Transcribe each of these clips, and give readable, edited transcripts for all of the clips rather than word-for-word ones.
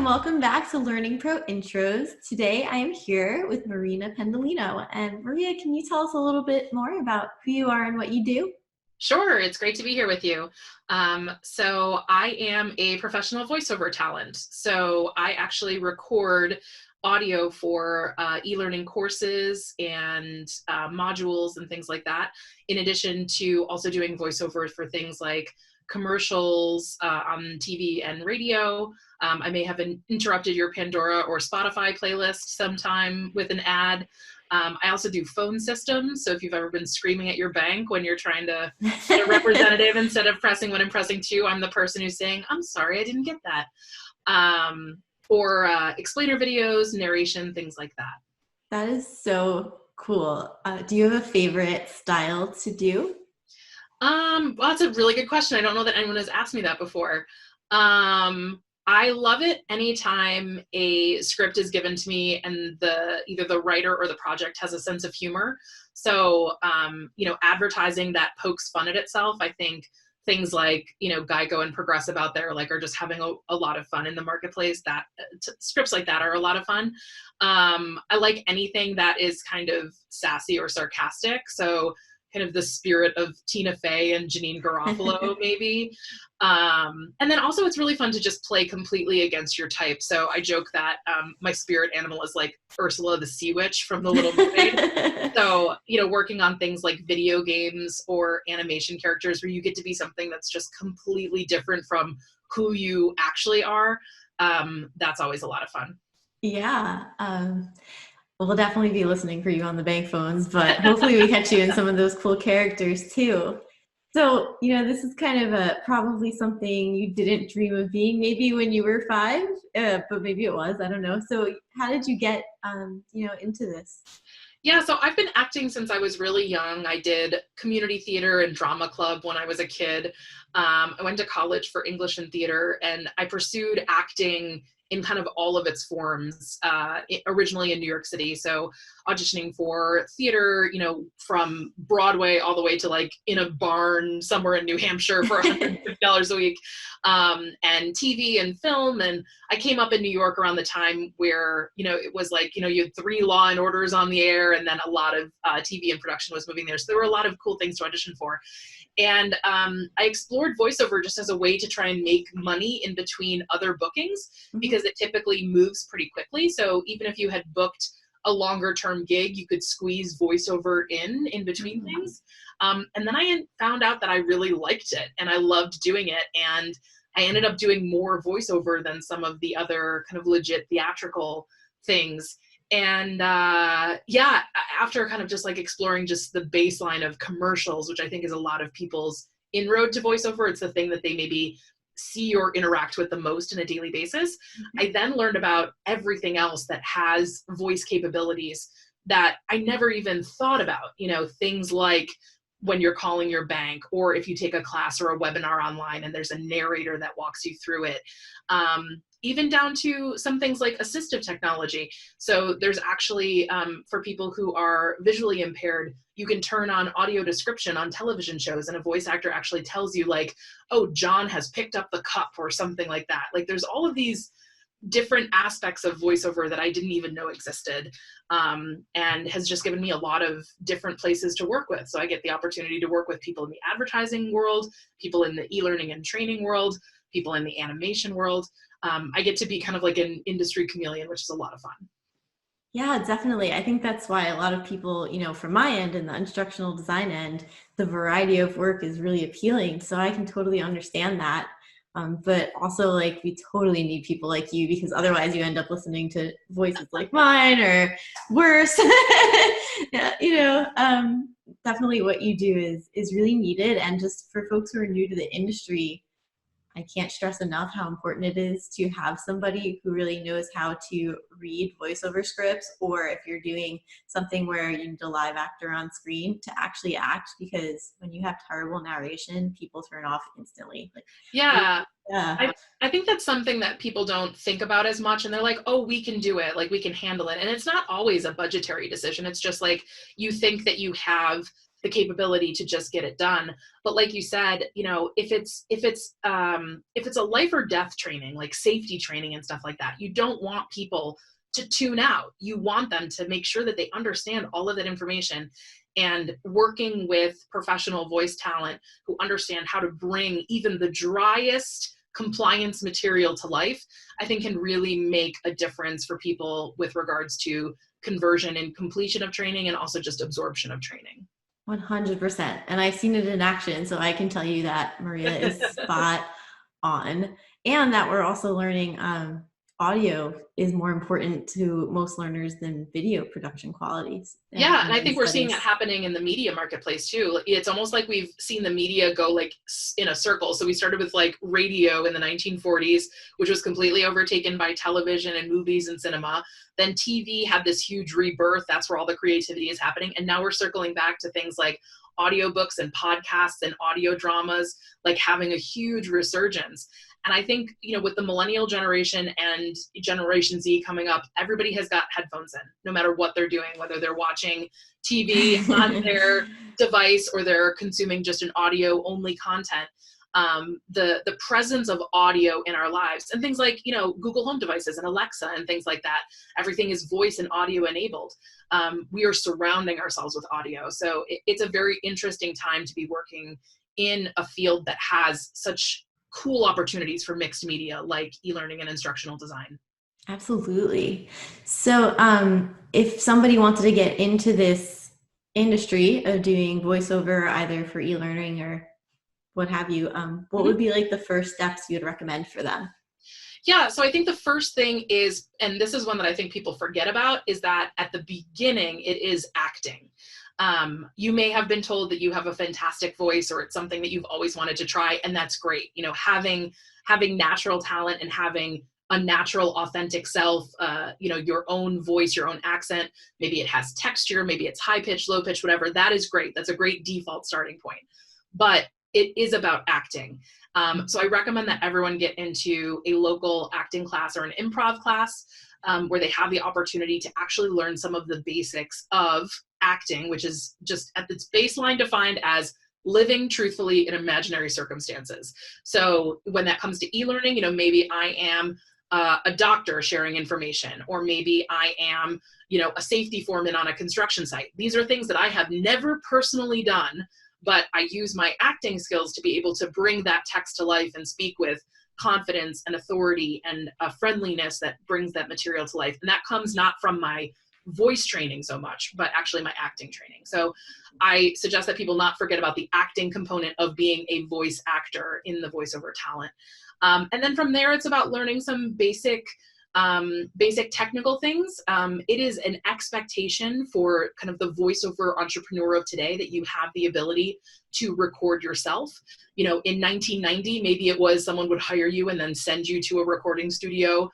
welcome back to Learning Pro Intros. Today I am here with Marina Pendolino. And Maria, can you tell us a little bit more about who you are and what you do? Sure, it's great to be here with you. So I am a professional voiceover talent. So I actually record audio for e-learning courses and modules and things like that, in addition to also doing voiceovers for things like commercials on TV and radio. I may have interrupted your Pandora or Spotify playlist sometime with an ad. I also do phone systems. So if you've ever been screaming at your bank when you're trying to get a representative instead of pressing 1 and pressing 2, I'm the person who's saying, I'm sorry, I didn't get that. Or explainer videos, narration, things like that. That is so cool. Do you have a favorite style to do? Well, that's a really good question. I don't know that anyone has asked me that before. I love it anytime a script is given to me and either the writer or the project has a sense of humor. So, advertising that pokes fun at itself, I think things like, Geico and Progressive out there, are just having a lot of fun in the marketplace. That scripts like that are a lot of fun. I like anything that is kind of sassy or sarcastic. So kind of the spirit of Tina Fey and Janine Garofalo, maybe. And then also it's really fun to just play completely against your type. So I joke that my spirit animal is like Ursula the Sea Witch from The Little Mermaid. So, working on things like video games or animation characters where you get to be something that's just completely different from who you actually are, that's always a lot of fun. Yeah. We'll definitely be listening for you on the bank phones, but hopefully we catch you in some of those cool characters too. So, this is kind of probably something you didn't dream of being maybe when you were 5, but maybe it was, I don't know. So how did you get, into this? Yeah, so I've been acting since I was really young. I did community theater and drama club when I was a kid. I went to college for English and theater, and I pursued acting in kind of all of its forms, originally in New York City. So auditioning for theater, from Broadway all the way to in a barn somewhere in New Hampshire for $150 a week, and TV and film. And I came up in New York around the time where, it was you had 3 Law and Orders on the air, and then a lot of TV and production was moving there. So there were a lot of cool things to audition for. And I explored voiceover just as a way to try and make money in between other bookings, because it typically moves pretty quickly. So even if you had booked a longer term gig, you could squeeze voiceover in between things. And then I found out that I really liked it and I loved doing it. And I ended up doing more voiceover than some of the other kind of legit theatrical things. And after kind of just exploring just the baseline of commercials, which I think is a lot of people's inroad to voiceover, it's the thing that they maybe see or interact with the most on a daily basis. I then learned about everything else that has voice capabilities that I never even thought about, things like when you're calling your bank, or if you take a class or a webinar online and there's a narrator that walks you through it. Even down to some things like assistive technology. So there's actually, for people who are visually impaired, you can turn on audio description on television shows and a voice actor actually tells you oh, John has picked up the cup or something like that. There's all of these different aspects of voiceover that I didn't even know existed, and has just given me a lot of different places to work with. So I get the opportunity to work with people in the advertising world, people in the e-learning and training world, people in the animation world. I get to be kind of like an industry chameleon, which is a lot of fun. Yeah, definitely. I think that's why a lot of people, from my end and the instructional design end, the variety of work is really appealing. So I can totally understand that. But also we totally need people like you, because otherwise you end up listening to voices like mine or worse. Definitely what you do is really needed. And just for folks who are new to the industry, I can't stress enough how important it is to have somebody who really knows how to read voiceover scripts, or if you're doing something where you need a live actor on screen, to actually act, because when you have terrible narration, people turn off instantly. Yeah. I think that's something that people don't think about as much, and they're like, oh, we can do it, we can handle it. And it's not always a budgetary decision. It's just you think that you have the capability to just get it done. But like you said, you know, if it's a life or death training, like safety training and stuff like that, you don't want people to tune out. You want them to make sure that they understand all of that information. And working with professional voice talent who understand how to bring even the driest compliance material to life, I think can really make a difference for people with regards to conversion and completion of training, and also just absorption of training. 100%. And I've seen it in action, so I can tell you that Maria is spot on. And that we're also learning audio is more important to most learners than video production qualities. Yeah, and I think we're seeing that happening in the media marketplace too. It's almost like we've seen the media go like in a circle. So we started with like radio in the 1940s, which was completely overtaken by television and movies and cinema. Then TV had this huge rebirth. That's where all the creativity is happening. And now we're circling back to things like audiobooks and podcasts and audio dramas, like having a huge resurgence. And I think, you know, with the millennial generation and Generation Z coming up, everybody has got headphones in, no matter what they're doing, whether they're watching TV on their device or they're consuming just an audio only content. The presence of audio in our lives and things like, you know, Google Home devices and Alexa and things like that, everything is voice and audio enabled. We are surrounding ourselves with audio. So it's a very interesting time to be working in a field that has such cool opportunities for mixed media like e-learning and instructional design. Absolutely. So if somebody wanted to get into this industry of doing voiceover, either for e-learning or what have you, what would be like the first steps you would recommend for them? Yeah, so I think the first thing is, and this is one that I think people forget about, is that at the beginning, it is acting. You may have been told that you have a fantastic voice or it's something that you've always wanted to try, and that's great. You know, having natural talent and having a natural, authentic self, you know, your own voice, your own accent, maybe it has texture, maybe it's high pitch, low pitch, whatever, that is great. That's a great default starting point. But it is about acting. So I recommend that everyone get into a local acting class or an improv class where they have the opportunity to actually learn some of the basics of acting, which is just at its baseline defined as living truthfully in imaginary circumstances. So when that comes to e-learning, you know, maybe I am a doctor sharing information, or maybe I am, you know, a safety foreman on a construction site. These are things that I have never personally done, but I use my acting skills to be able to bring that text to life and speak with confidence and authority and a friendliness that brings that material to life. And that comes not from my voice training so much, but actually my acting training. So I suggest that people not forget about the acting component of being a voice actor in the voiceover talent. And then from there, it's about learning some basic technical things. It is an expectation for kind of the voiceover entrepreneur of today that you have the ability to record yourself. You know, in 1990, maybe it was someone would hire you and then send you to a recording studio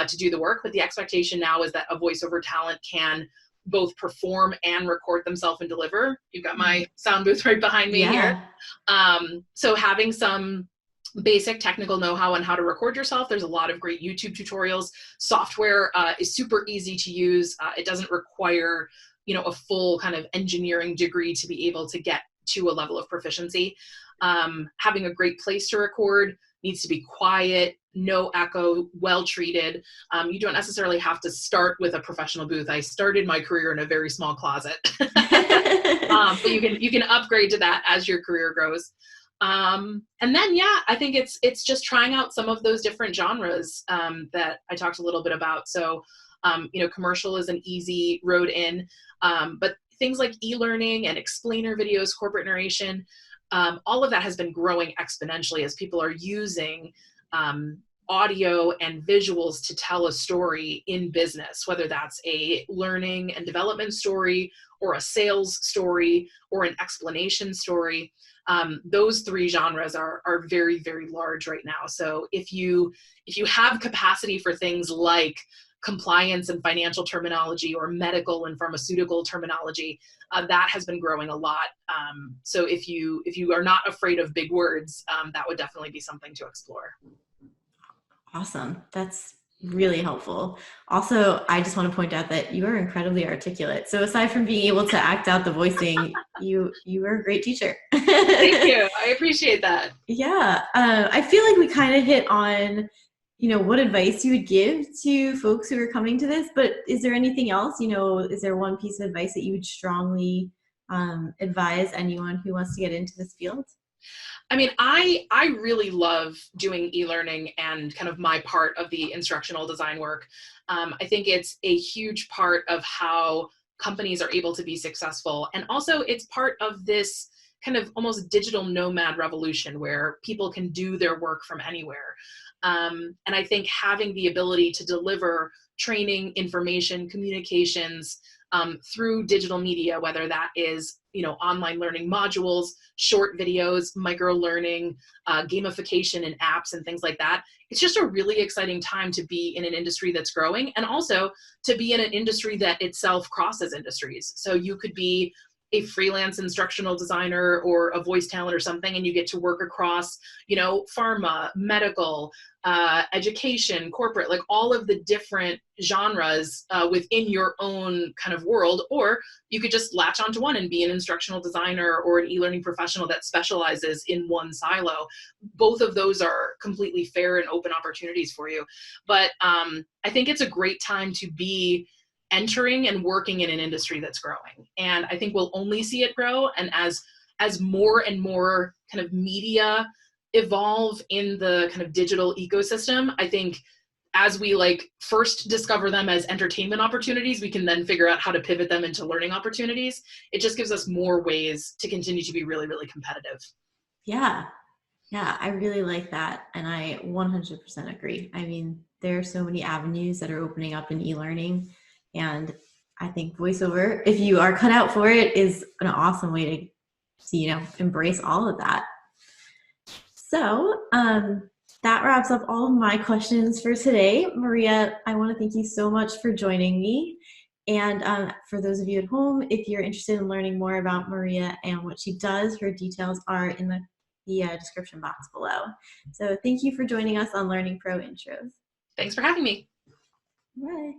to do the work. But the expectation now is that a voiceover talent can both perform and record themselves and deliver. You've got my sound booth right behind me here. So having some basic technical know-how on how to record yourself. There's a lot of great YouTube tutorials. Software is super easy to use. It doesn't require, you know, a full kind of engineering degree to be able to get to a level of proficiency. Having a great place to record, needs to be quiet, no echo, well treated. You don't necessarily have to start with a professional booth. I started my career in a very small closet, but you can upgrade to that as your career grows. And then, yeah, I think it's just trying out some of those different genres that I talked a little bit about. So, you know, commercial is an easy road in, but things like e-learning and explainer videos, corporate narration, all of that has been growing exponentially as people are using audio and visuals to tell a story in business, whether that's a learning and development story or a sales story or an explanation story. Those three genres are very, very large right now. So if you have capacity for things like compliance and financial terminology or medical and pharmaceutical terminology, that has been growing a lot. So if you are not afraid of big words, that would definitely be something to explore. Awesome. That's really helpful. Also, I just want to point out that you are incredibly articulate. So aside from being able to act out the voicing, you are a great teacher. Thank you. I appreciate that. Yeah, I feel like we kind of hit on, what advice you would give to folks who are coming to this, but is there anything else? Is there one piece of advice that you would strongly advise anyone who wants to get into this field? I mean, I really love doing e-learning and kind of my part of the instructional design work. I think it's a huge part of how companies are able to be successful. And also it's part of this kind of almost digital nomad revolution where people can do their work from anywhere. And I think having the ability to deliver training, information, communications through digital media, whether that is online learning modules, short videos, micro learning, gamification and apps and things like that. It's just a really exciting time to be in an industry that's growing, and also to be in an industry that itself crosses industries. So you could be a freelance instructional designer or a voice talent or something, and you get to work across, pharma, medical, education, corporate, like all of the different genres within your own kind of world. Or you could just latch onto one and be an instructional designer or an e-learning professional that specializes in one silo. Both of those are completely fair and open opportunities for you. But I think it's a great time to be entering and working in an industry that's growing. And I think we'll only see it grow. And as more and more kind of media evolve in the kind of digital ecosystem, I think as we first discover them as entertainment opportunities, we can then figure out how to pivot them into learning opportunities. It just gives us more ways to continue to be really, really competitive. Yeah. Yeah, I really like that. And I 100% agree. I mean, there are so many avenues that are opening up in e-learning. And I think voiceover, if you are cut out for it, is an awesome way to embrace all of that. So that wraps up all of my questions for today. Maria, I want to thank you so much for joining me. And for those of you at home, if you're interested in learning more about Maria and what she does, her details are in the description box below. So thank you for joining us on Learning Pro Intros. Thanks for having me. Bye.